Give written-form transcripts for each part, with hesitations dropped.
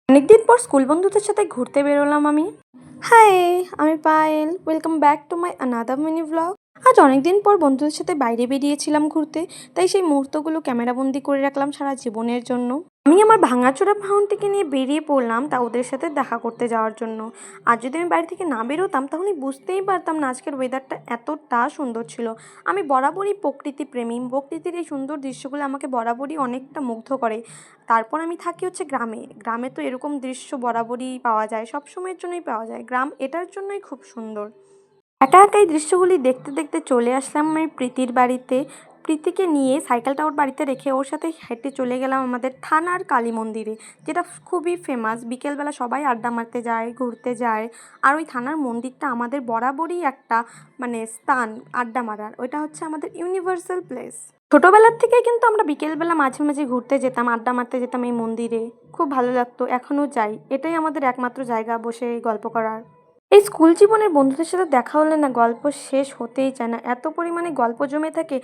অনেকদিন পর স্কুল বন্ধুদের সাথে ঘুরতে বেরোলাম আমি। হাই, আমি Payel. Welcome back to my another mini blog. আজ অনেকদিন পর বন্ধুদের সাথে বাইরে বেরিয়েছিলাম ঘুরতে, তাই সেই মুহূর্তগুলো ক্যামেরাবন্দি করে রাখলাম সারা জীবনের জন্য। আমি আমার ভাঙাচোরা ভাউনটিকে নিয়ে বেরিয়ে পড়লাম তা ওদের সাথে দেখা করতে যাওয়ার জন্য। আর যদি আমি বাড়ি থেকে না বেরোতাম তাহলে বুঝতেই পারতাম না আজকের ওয়েদারটা এতটা সুন্দর ছিল। আমি বরাবরই প্রকৃতি প্রেমী, প্রকৃতির এই সুন্দর দৃশ্যগুলো আমাকে বরাবরই অনেকটা মুগ্ধ করে। তারপর আমি থাকি হচ্ছে গ্রামে। গ্রামে তো এরকম দৃশ্য বরাবরই পাওয়া যায়, সব সময়ের জন্যই পাওয়া যায়। গ্রাম এটার জন্যই খুব সুন্দর। একা একা এই দৃশ্যগুলি দেখতে দেখতে চলে আসলাম আমি প্রীতির বাড়িতে। প্রীতিকে নিয়ে সাইকেলটা ওর বাড়িতে রেখে ওর সাথে হেঁটে চলে গেলাম আমাদের থানার কালী মন্দিরে, যেটা খুবই ফেমাস। বিকেলবেলা সবাই আড্ডা মারতে যায়, ঘুরতে যায়। আর ওই থানার মন্দিরটা আমাদের বরাবরই একটা স্থান আড্ডা মারার। ওইটা হচ্ছে আমাদের ইউনিভার্সাল প্লেস। ছোটোবেলার থেকেই কিন্তু আমরা বিকেলবেলা মাঝে মাঝে ঘুরতে যেতাম, আড্ডা মারতে যেতাম এই মন্দিরে। খুব ভালো লাগতো, এখনও যাই। এটাই আমাদের একমাত্র জায়গা বসে গল্প করার। এই স্কুল জীবনের বন্ধুদের সাথে দেখা হলে না গল্প শেষ হতেই চায় না, এত পরিমাণে গল্প জমে থাকে।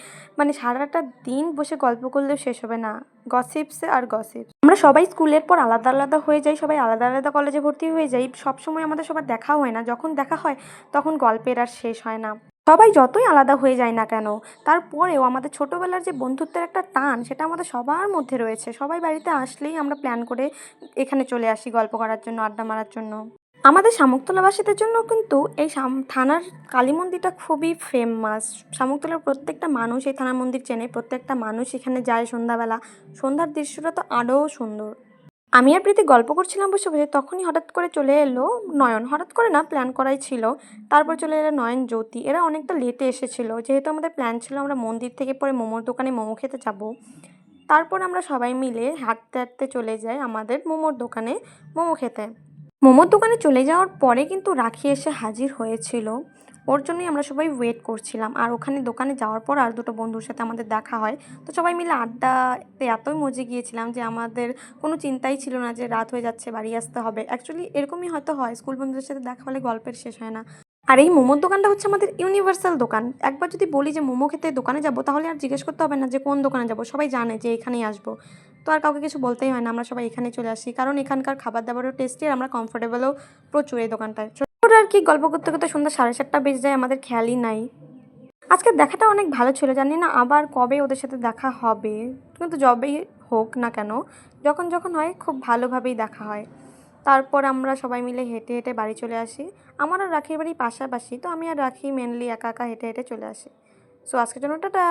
সারাটা দিন বসে গল্প করলেও শেষ হবে না। গসিপসে আর গসিপস। আমরা সবাই স্কুলের পর আলাদা আলাদা হয়ে যাই, সবাই আলাদা আলাদা কলেজে ভর্তি হয়ে যাই। সবসময় আমাদের সবার দেখা হয় না, যখন দেখা হয় তখন গল্পের আর শেষ হয় না। সবাই যতই আলাদা হয়ে যায় না কেন, তারপরেও আমাদের ছোটোবেলার যে বন্ধুত্বের একটা টান, সেটা আমাদের সবার মধ্যে রয়েছে। সবাই বাড়িতে আসলেই আমরা প্ল্যান করে এখানে চলে আসি গল্প করার জন্য, আড্ডা মারার জন্য। আমাদের শামুকতলাবাসীদের জন্য কিন্তু এই থানার কালী মন্দিরটা খুবই ফেমাস। শামুকতলার প্রত্যেকটা মানুষ এই থানার মন্দির চেনে, প্রত্যেকটা মানুষ এখানে যায় সন্ধ্যাবেলা। সন্ধ্যার দৃশ্যটা তো আরও সুন্দর। আমি আর প্রীতি গল্প করছিলাম বসে বসে, তখনই হঠাৎ করে চলে এলো নয়ন। হঠাৎ করে না, প্ল্যান করাই ছিল। তারপর চলে এলো নয়ন, জ্যোতি। এরা অনেকটা লেটে এসেছিল, যেহেতু আমাদের প্ল্যান ছিল আমরা মন্দির থেকে পরে মোমোর দোকানে মোমো খেতে যাব। তারপর আমরা সবাই মিলে হাঁটতে হাঁটতে চলে যাই আমাদের মোমোর দোকানে মোমো খেতে। মোমোর দোকানে চলে যাওয়ার পরে কিন্তু রাখি এসে হাজির হয়েছিল। ওর জন্যই আমরা সবাই ওয়েট করছিলাম। আর ওখানে দোকানে যাওয়ার পর আর দুটো বন্ধুর সাথে আমাদের দেখা হয়। তো সবাই মিলে আড্ডাতে এতই মজে গিয়েছিলাম যে আমাদের কোনো চিন্তাই ছিল না যে রাত হয়ে যাচ্ছে, বাড়ি আসতে হবে। অ্যাকচুয়ালি এরকমই হয়তো হয়, স্কুল বন্ধুদের সাথে দেখা হলে গল্পের শেষ হয় না। আর এই মোমোর দোকানটা হচ্ছে আমাদের ইউনিভার্সাল দোকান। একবার যদি বলি যে মোমো খেতে দোকানে যাব, তাহলে আর জিজ্ঞেস করতে হবে না যে কোন দোকানে যাব, সবাই জানে যে এখানেই আসবো। তো আর কাউকে কিছু বলতেই হয় না, আমরা সবাই এখানে চলে আসি, কারণ এখানকার খাবার দাবারও টেস্টি আর আমরা কমফোর্টেবলও প্রচুর এই দোকানটায়। ছোট আর কি, গল্প করতে করতে সন্ধ্যা 7:30 বেজে যায়, আমাদের খেয়ালই নাই। আজকের দেখাটা অনেক ভালো ছিল, জানি না আবার কবে ওদের সাথে দেখা হবে। কিন্তু যবেই হোক না কেন, যখন যখন হয় খুব ভালোভাবেই দেখা হয়। তারপর আমরা সবাই মিলে হেঁটে হেঁটে বাড়ি চলে আসি। আমার আর রাখির বাড়ি পাশাপাশি, তো আমি আর রাখি মেনলি একা একা হেঁটে হেঁটে চলে আসি। সো আজকের জন্য টাটা।